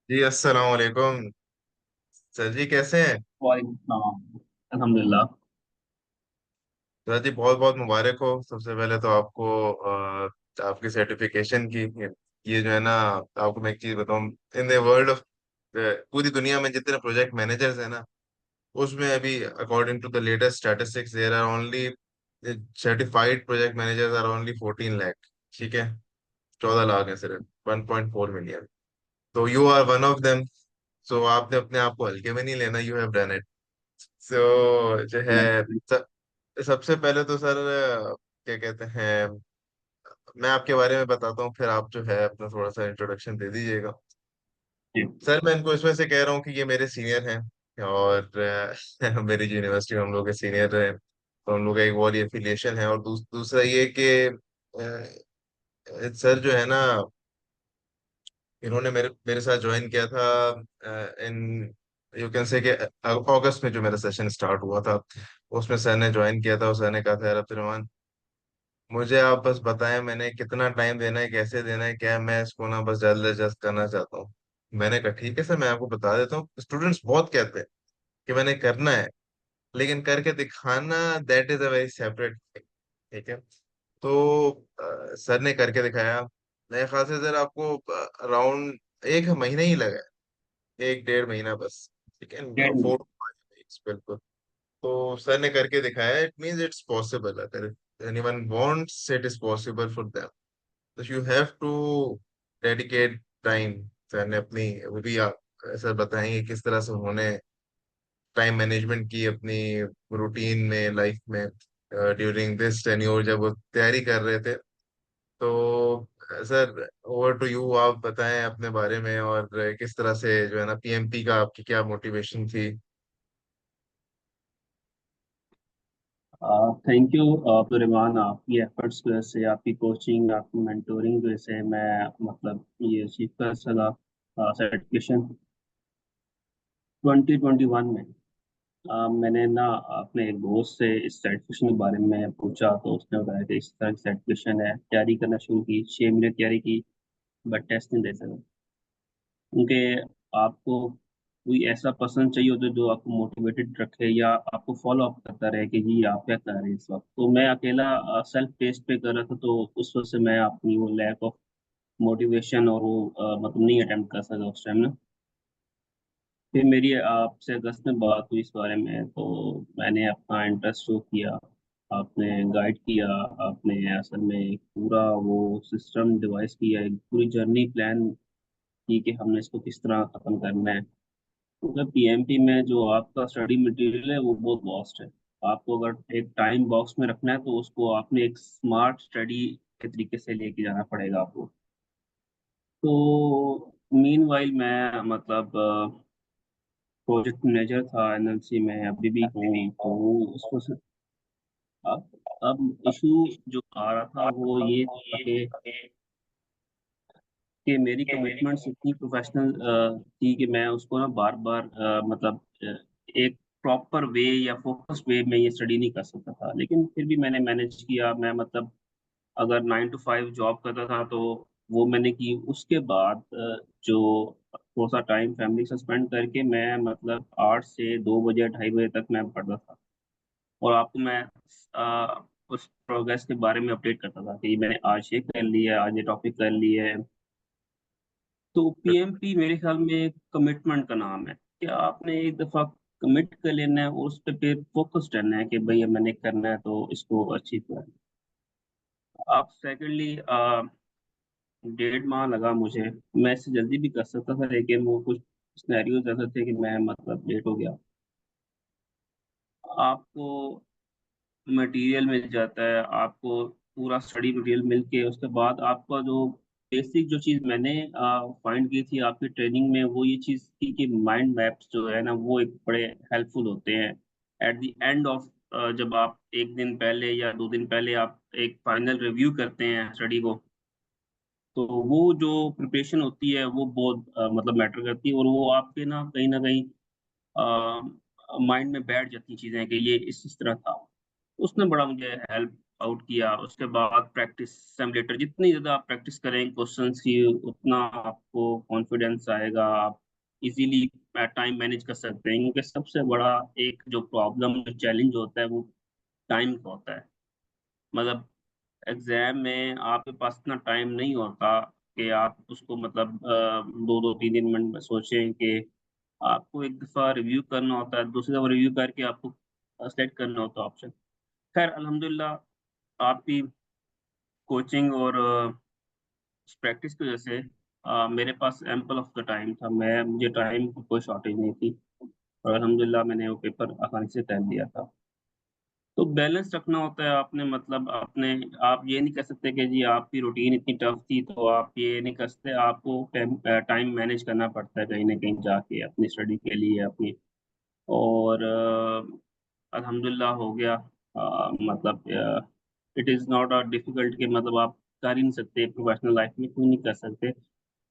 जी अस्सलाम वालेकुम। सर जी कैसे हैं? वालेकुम सलाम। अल्हम्दुलिल्लाह। सर जी बहुत बहुत मुबारक हो सबसे पहले तो आपको आपकी सर्टिफिकेशन की। ये जो है ना, आपको मैं एक चीज बताऊं। इन द वर्ल्ड ऑफ, पूरी दुनिया में जितने प्रोजेक्ट मैनेजर्स हैं ना, उसमें अभी according to the latest statistics there are only certified project managers are only 14 lakh. ठीक है, 14 लाख है सिर्फ, 1.4 मिलियन। तो you are one of them. So आपने अपने आप को हल्के में नहीं लेना, you have done it. So जो है, सबसे पहले तो सर, क्या कहते हैं, मैं आपके बारे में बताता हूँ, फिर आप जो है अपना थोड़ा सा इंट्रोडक्शन दे दीजिएगा। जी। सर मैं इनको इसमें से कह रहा हूँ कि ये मेरे सीनियर हैं, और मेरी यूनिवर्सिटी में हम लोग के सीनियर हैं, तो हम लोग का एक वो एफिलिएशन है। और दूसरा ये कि सर जो है ना, इन्होंने मेरे मेरे साथ ज्वाइन किया था इन, यू कैन से कि अगस्त में जो मेरा सेशन स्टार्ट हुआ था, उसमें सर ने ज्वाइन किया था। और सर ने कहा था, यार अब्दुल, मुझे आप बस बताएं मैंने कितना टाइम देना है, कैसे देना है, क्या है, मैं इसको ना बस जल्द से जल्द करना चाहता हूँ। मैंने कहा ठीक है सर, मैं आपको बता देता हूँ। स्टूडेंट्स बहुत कहते हैं कि मैंने करना है, लेकिन करके दिखाना, that is a very separate thing. ठीक है। तो सर ने करके दिखाया। मेरे ख्याल से सर आपको अराउंड 1 महीना ही लगा है, 1 डेढ़ महीना बस। ठीक है, डेढ़ मिनट 4 to 5 weeks, बिल्कुल। तो सर ने करके दिखाया, इट मीन्स इट्स पॉसिबल। अगर anyone wants, it is possible for them. तो you have to dedicate time. Sir ने अपनी, वो भी आप सर बताएंगे किस तरह से उन्होंने टाइम मैनेजमेंट की अपनी रूटीन में, लाइफ में, ड्यूरिंग दिस टेन्योर जब वो तैयारी कर रहे थे। तो सर, ओवर टू यू, आप बताएं अपने बारे में, और किस तरह से जो है ना पीएमपी का आपकी क्या मोटिवेशन थी। Thank you Abdurrahman. आपकी एफर्ट्स की वजह से, आपकी कोचिंग, आपकी मेंटोरिंग की वजह से मैं मतलब ये अचीव कर सका सर्टिफिकेशन 2021 में। मैंने ना अपने एक दोस्त से इस सर्टिफिकेशन के बारे में पूछा, तो उसने बताया कि इस तरह की सर्टिफिकेशन है। तैयारी करना शुरू की, 6 महीने तैयारी की, बट टेस्ट नहीं दे सका क्योंकि आपको कोई ऐसा पर्सन चाहिए होता है जो आपको मोटिवेटेड रखे या आपको फॉलो अप करता रहे कि जी आप क्या कर रहे हैं इस वक्त। तो मैं अकेला सेल्फ टेस्ट पे कर रहा था, तो उस वजह से मैं अपनी वो लैक ऑफ मोटिवेशन और वो मतलब नहीं अटेम्प्ट कर सका उस टाइम ना। फिर मेरी आपसे अगस्त में बात हुई इस बारे में, तो मैंने अपना इंटरेस्ट शो किया। आपने गाइड किया, आपने असल में एक पूरा वो सिस्टम डिवाइस किया, एक पूरी जर्नी प्लान की कि हमने इसको किस तरह खत्म करना है। मतलब पीएमपी में जो आपका स्टडी मटेरियल है वो बहुत वास्ट है। आपको अगर एक टाइम बॉक्स में रखना है तो उसको आपने एक स्मार्ट स्टडी के तरीके से लेके जाना पड़ेगा आपको। तो मीनवाइल मैं मतलब प्रोजेक्ट मैनेजर था एनएलसी में, अभी भी हूँ। तो उसको अब इशू जो आ रहा था वो ये था कि मेरी कमिटमेंट्स इतनी प्रोफेशनल थी कि मैं उसको ना बार बार मतलब एक प्रॉपर वे या फोकस वे में ये स्टडी नहीं कर सकता था। लेकिन फिर भी मैंने मैनेज किया। मैं मतलब अगर 9 to 5 जॉब करता था तो वो मैंने की। उसके बाद जो थोड़ा सा टाइम फैमिली से स्पेंड करके मैं मतलब 8 से 2 बजे 2:30 बजे तक मैं पढ़ता था। और आपको मैं उस प्रोग्रेस के बारे में अपडेट करता था कि मैंने आज ये कर लिया है, आज ये टॉपिक कर लिया है। तो पीएमपी मेरे ख्याल में कमिटमेंट का नाम है कि आपने एक दफा कमिट कर लेना है और उस पर फिर फोकस रहना है कि भाई अब मैंने करना है तो इसको अचीव करना है। आप सेकेंडली 1.5 माह लगा मुझे। मैं इससे जल्दी भी कर सकता था, लेकिन वो कुछ सिनेरियोज ऐसे थे कि मैं मतलब लेट हो गया। आपको मटेरियल मिल जाता है, आपको पूरा स्टडी मटेरियल मिल के उसके बाद आपका जो बेसिक जो चीज़ मैंने फाइंड की थी आपकी ट्रेनिंग में, वो ये चीज़ थी कि माइंड मैप्स जो है ना वो एक बड़े हेल्पफुल होते हैं एट द एंड ऑफ। जब आप एक दिन पहले या 2 दिन पहले आप एक फाइनल रिव्यू करते हैं स्टडी को, तो वो जो प्रिपरेशन होती है वो बहुत मतलब मैटर करती है, और वो आपके ना कहीं माइंड में बैठ जाती चीज़ें कि ये इस तरह था। उसने बड़ा मुझे हेल्प आउट किया, उसके बाद प्रैक्टिस सिमुलेटर, जितनी ज़्यादा आप प्रैक्टिस करें क्वेश्चंस की उतना आपको कॉन्फिडेंस आएगा, आप इजीली टाइम मैनेज कर सकते हैं, क्योंकि सबसे बड़ा एक जो प्रॉब्लम जो चैलेंज होता है वो टाइम का होता है। मतलब एग्जाम में आपके पास इतना टाइम नहीं होता कि आप उसको मतलब 2-2 3 दिन में सोचें कि आपको एक दफ़ा रिव्यू करना होता है, दूसरी दफ़ा रिव्यू करके आपको सेलेक्ट करना होता है ऑप्शन। खैर अल्हम्दुलिल्लाह आपकी कोचिंग और प्रैक्टिस की वजह से मेरे पास एम्पल ऑफ द टाइम था, मैं मुझे टाइम की कोई शॉर्टेज नहीं थी, और अल्हम्दुलिल्लाह मैंने वो पेपर आसानी से कर लिया था। तो बैलेंस रखना होता है आपने, मतलब अपने, आप ये नहीं कह सकते कि जी आपकी रूटीन इतनी टफ थी तो आप ये नहीं कर सकते, आपको टाइम मैनेज करना पड़ता है कहीं ना कहीं जाके अपनी स्टडी के लिए अपनी। और अल्हम्दुलिल्लाह हो गया। मतलब it is not a difficult कि मतलब आप कर ही नहीं सकते प्रोफेशनल लाइफ में, क्यों नहीं कर सकते।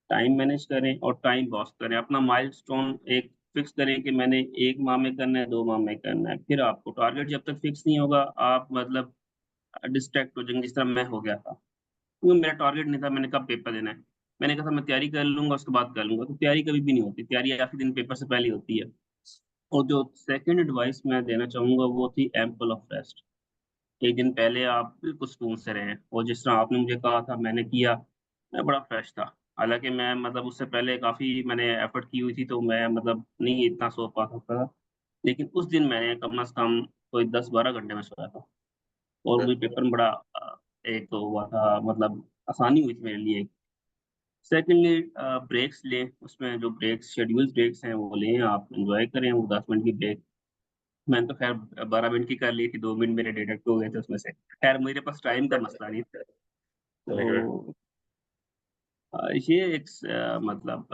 टाइम मैनेज करें और टाइम बॉक्स करें, अपना माइलस्टोन एक फिक्स करें कि मैंने 1 माह में करना है, 2 माह में करना है। फिर आपको टारगेट जब तक फिक्स नहीं होगा आप मतलब डिस्ट्रैक्ट हो जाएंगे, जिस तरह मैं हो गया था, क्योंकि मेरा टारगेट नहीं था मैंने कब पेपर देना है। मैंने कहा था मैं तैयारी कर लूंगा उसके बाद कर लूंगा, तो तैयारी कभी भी नहीं होती, तैयारी आखिरी दिन पेपर से पहले होती है। और जो सेकंड एडवाइस मैं देना चाहूंगा वो थी एम्पल ऑफ रेस्ट। एक दिन पहले आप बिल्कुल सुकून से रहें, और जिस तरह आपने मुझे कहा था मैंने किया, मैं बड़ा फ्रेश था। हालांकि मैं मतलब उससे पहले काफ़ी मैंने एफर्ट की हुई थी, तो मैं मतलब नहीं इतना सो पा सकता था, लेकिन उस दिन मैंने कम से कम कोई 10-12 घंटे में सोया था, और मुझे पेपर में बड़ा एक तो हुआ था, मतलब आसानी हुई थी मेरे लिए। सेकेंडली ब्रेक्स लें, उसमें जो ब्रेक्स शेड्यूल्ड ब्रेक्स हैं वो लें, आप एंजॉय करें वो 10 मिनट की ब्रेक। मैंने तो खैर 12 मिनट की कर ली थी, 2 मिनट मेरे डिडक्ट हो गए थे उसमें से, खैर मेरे पास टाइम का मसला नहीं था। Very good. तो ये एक मतलब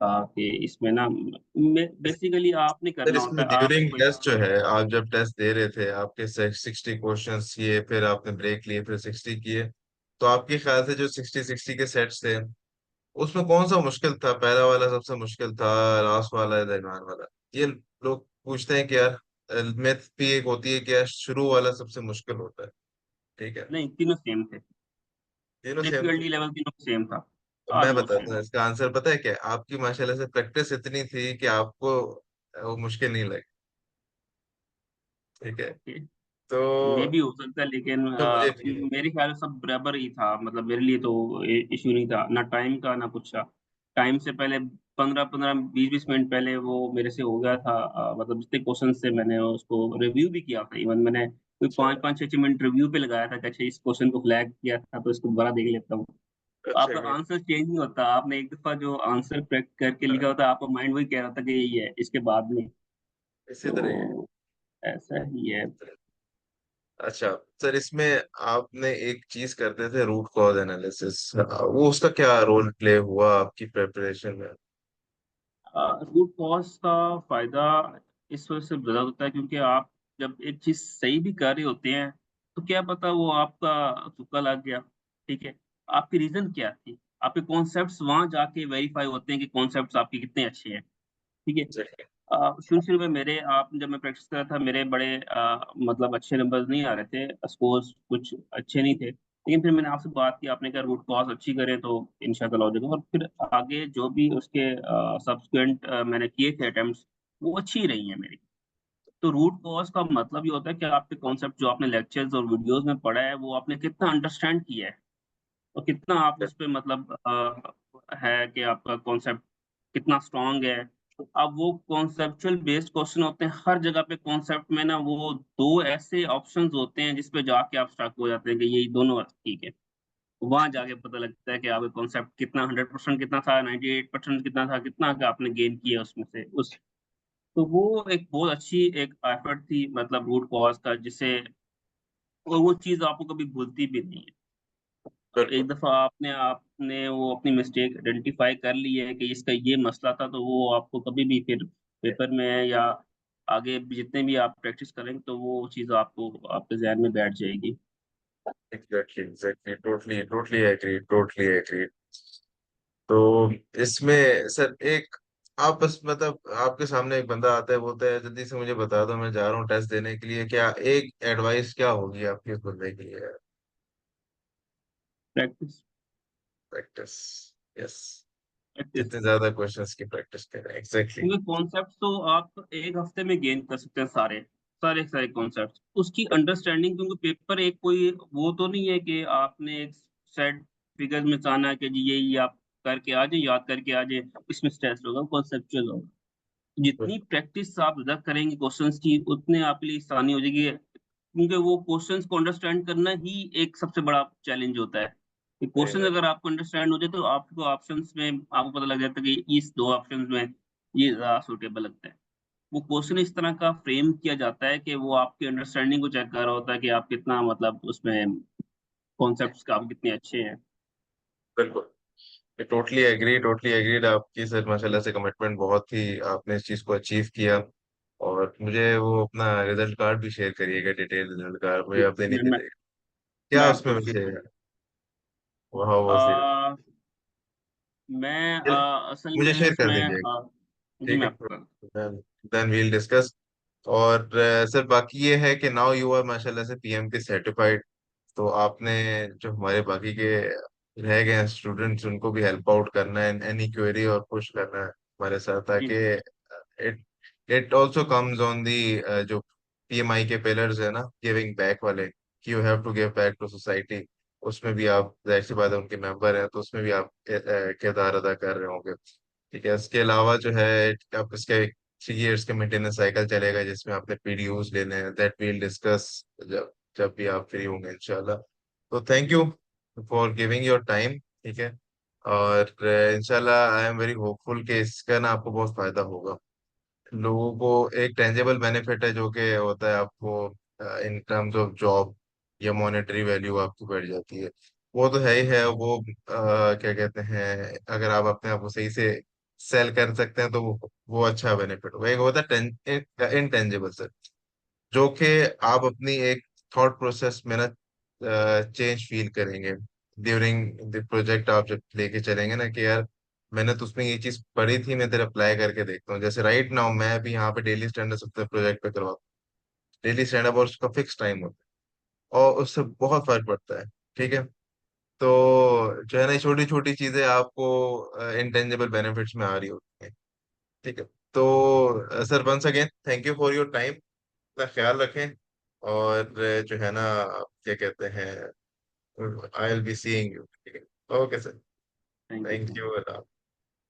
था कि इसमें ना बेसिकली आप नहीं सर करना होता इसमें है, आपको ड्यूरिंग कोई। टेस्ट जो है, आप जब टेस्ट दे रहे थे, आपके 60 क्वेश्चंस किए, फिर आपने ब्रेक लिए, फिर 60 किए, तो आपके ख्याल से जो 60-60 के सेट्स थे, उसमें कौन सा मुश्किल था? पहला वाला सबसे मुश्किल था, लास्ट वाला या दरम्यान वाला? ये लोग पूछते हैं कि यार, मैथ भी एक होती है कि यार शुरू वाला सबसे मुश्किल होता है। ठीक है, नहीं, तीनों सेम थे, तीनों सेम थे। डिफिकल्टी लेवल तीनों सेम था, अब मैं ऑलमोस्ट बताता सेम। हूँ इसका आंसर, पता है क्या? आपकी माशाल्लाह से प्रैक्टिस इतनी थी कि आपको वो मुश्किल नहीं लगी। ठीक है। ओके, तो मे भी हो सकता है, लेकिन जो मुझे फील मेरे ख्याल से सब बराबर ही था, मतलब मेरे लिए तो इशू नहीं था, ना टाइम का ना कुछ का। टाइम से पहले 15-15 20-20 मिनट पहले वो मेरे से हो गया था, मतलब जितने क्वेश्चन से मैंने उसको रिव्यू भी किया था, इवन मैंने कोई अच्छा 5-5 6 6 मिनट रिव्यू पे लगाया था कि अच्छा इस क्वेश्चन को फ्लैग किया था तो इसको दोबारा देख लेता हूँ। तो अच्छा आपका गुड। आंसर चेंज नहीं होता, आपने एक दफा जो आंसर क्रैक करके लिखा होता है आपका माइंड वही कह रहा था कि यही है इसके बाद में। इसी तरह ही है। तो ऐसा ही है। अच्छा सर, इसमें आपने एक चीज करते थे, रूट कॉज एनालिसिस, वो उसका क्या रोल प्ले हुआ आपकी प्रिपरेशन में? रूट कॉज का फायदा इस वजह से ज्यादा होता है क्योंकि आप जब एक चीज सही भी कर रहे होते हैं तो क्या पता वो आपका तुक्का लग गया, ठीक है, आपकी रीजन क्या थी, आपके कॉन्सेप्ट्स वहां जाके वेरीफाई होते हैं कि कॉन्सेप्ट्स आपके कितने अच्छे हैं, ठीक है। शुरू शुरू में मेरे आप जब मैं प्रैक्टिस कर रहा था मेरे बड़े मतलब अच्छे नंबर्स नहीं आ रहे थे, स्कोर्स कुछ अच्छे नहीं थे, लेकिन फिर मैंने आपसे बात की, आपने कहा रूट कॉज अच्छी करें तो इंशाल्लाह हो जाएगा, और फिर आगे जो भी उसके सब्सिक्वेंट मैंने किए थे अटेम्प्ट्स वो अच्छी रही हैं मेरी। तो रूट कॉज का मतलब ये होता है कि आपके कॉन्सेप्ट जो आपने लेक्चर्स और वीडियोस में पढ़ा है वो आपने कितना अंडरस्टैंड किया है, और कितना आप उस पे मतलब है कि आपका कॉन्सेप्ट कितना स्ट्रांग है। अब वो कॉन्सेप्चुअल बेस्ड क्वेश्चन होते हैं, हर जगह पे कॉन्सेप्ट में ना वो दो ऐसे ऑप्शंस होते हैं जिसपे जाके आप स्टक हो जाते हैं कि यही दोनों ठीक है। वहां जाके पता लगता है कि आपका कॉन्सेप्ट कितना 100% कितना था, 98% कितना था, कितना का आपने गेन किया उसमें से उस। तो वो एक बहुत अच्छी एक एफर्ट थी मतलब रूट कॉज का, जिसे, और वो चीज आपको कभी भूलती भी नहीं है। बिल्कुल। एक दफा आपने आपने वो अपनी मिस्टेक आइडेंटिफाई कर ली है कि इसका ये मसला था, तो वो आपको कभी भी फिर पेपर में या आगे भी जितने भी आप प्रैक्टिस करेंगे तो वो चीज़ आपको आपके जहन में बैठ जाएगी। Exactly exactly, totally totally agree, totally agree. तो इसमें सर एक आप बस मतलब आपके सामने एक बंदा आता है, बोलता है जल्दी से मुझे बता दो, मैं जा रहा हूँ टेस्ट देने के लिए, क्या एक एडवाइस क्या होगी आपकी उस बंदे के लिए? प्रैक्टिस। प्रैक्टिस। यस। प्रैक्टिस। जितने ज्यादा क्वेश्चंस की प्रैक्टिस करें, एग्जैक्टली। क्योंकि कॉन्सेप्ट तो आप एक हफ्ते में गेन कर सकते हैं, सारे सारे सारे कॉन्सेप्ट, उसकी अंडरस्टैंडिंग। क्योंकि पेपर एक कोई वो तो नहीं है कि आपने एक सेट फिगर्स में जाना है कि जी ये आप करके आ जाए, याद करके आ जाए, इसमें स्ट्रेस होगा, कॉन्सेप्चुअल होगा। जितनी प्रैक्टिस आप ज्यादा करेंगे क्वेश्चंस की, उतने आपके लिए आसानी हो जाएगी। क्योंकि वो क्वेश्चंस को अंडरस्टैंड करना ही एक सबसे बड़ा चैलेंज होता है। कि सही क्वेश्चन बात। अगर आपको अंडरस्टैंड हो जाए तो आपको ऑप्शंस में आपको पता लग जाता है कि इस दो ऑप्शंस में ये ज्यादा सूटेबल लगता है। वो क्वेश्चन इस तरह का फ्रेम किया जाता है कि वो आपकी अंडरस्टैंडिंग को चेक कर रहा होता है कि आप कितना मतलब उसमें कॉन्सेप्ट्स का आप कितने अच्छे हैं। बिल्कुल। टोटली एग्रीड आपकी सर, माशाल्लाह से कमिटमेंट बहुत ही, आपने इस चीज को अचीव किया। और मुझे वो अपना रिजल्ट कार्ड भी शेयर करिएगा, डिटेल रिजल्ट कार्ड मुझे आप देने मैं के मैं, लिए। मैं क्या उसमें आपको मुझे, शेयर वहाँ वो करूँ। मैं असल मुझे में शेयर कर उसमें दीजिएगा। जी ठीक मैं है। आपको देन वील डिस्कस। और सर बाकी ये है कि नाउ यू आर माशाल्लाह से पीएम के सर्टिफाइड। तो आपने जो हमारे बाकी के रह गए हैं स्टूडेंट्स, उनको भी हेल्प आउट करना है, एनी क्वेरी और पुश करना है हमारे साथ, जी ताकि it it also comes on the जो पीएमआई के पिलर्स है ना, गिविंग बैक वाले, कि you have to give back to society. उसमें भी आप जाहिर सी बात है उनके मेंबर हैं, तो उसमें भी आप किरदार अदा कर रहे होंगे। ठीक है, इसके अलावा जो है आप इसके 3 इयर्स के मेंटेनेंस साइकिल चलेगा, जिसमें आपने पीडीयूज लेने हैं, दैट वील डिस्कस जब जब भी आप फ्री होंगे इंशाल्लाह। तो thank you for giving your time. ठीक है। और इंशाल्लाह आई एम वेरी होपफुल कि इसका ना आपको बहुत फायदा होगा। लोगों को एक टेंजेबल बेनिफिट है जो कि होता है आपको इन टर्म्स ऑफ जॉब, या मॉनेटरी वैल्यू आपकी बढ़ जाती है। वो तो है ही है वो, क्या कहते हैं, अगर आप अपने आप को सही से सेल कर सकते हैं तो वो अच्छा बेनिफिट होगा। एक होता है इनटेंजिबल सर, जो कि आप अपनी एक थॉट प्रोसेस में ना चेंज फील करेंगे ड्यूरिंग द प्रोजेक्ट। आप जब लेके चलेंगे ना कि यार मैंने तो उसमें ये चीज पढ़ी थी, मैं इधर अप्लाई करके देखता हूँ। जैसे राइट नाउ मैं भी यहाँ पे डेली स्टैंडर्ड अपने प्रोजेक्ट पे करवाता हूँ, डेली स्टैंड अप, और उसका फिक्स टाइम होता है, और उससे बहुत फर्क पड़ता है। ठीक है। तो जो है ना, छोटी छोटी चीजें आपको इंटेंजिबल बेनिफिट्स में आ रही होती हैं। ठीक है। तो sir once again thank you for your time. अपना ख्याल रखें। और जो है ना, क्या कहते हैं, I will be seeing you. ठीक है। Okay sir. Thank thank you. You.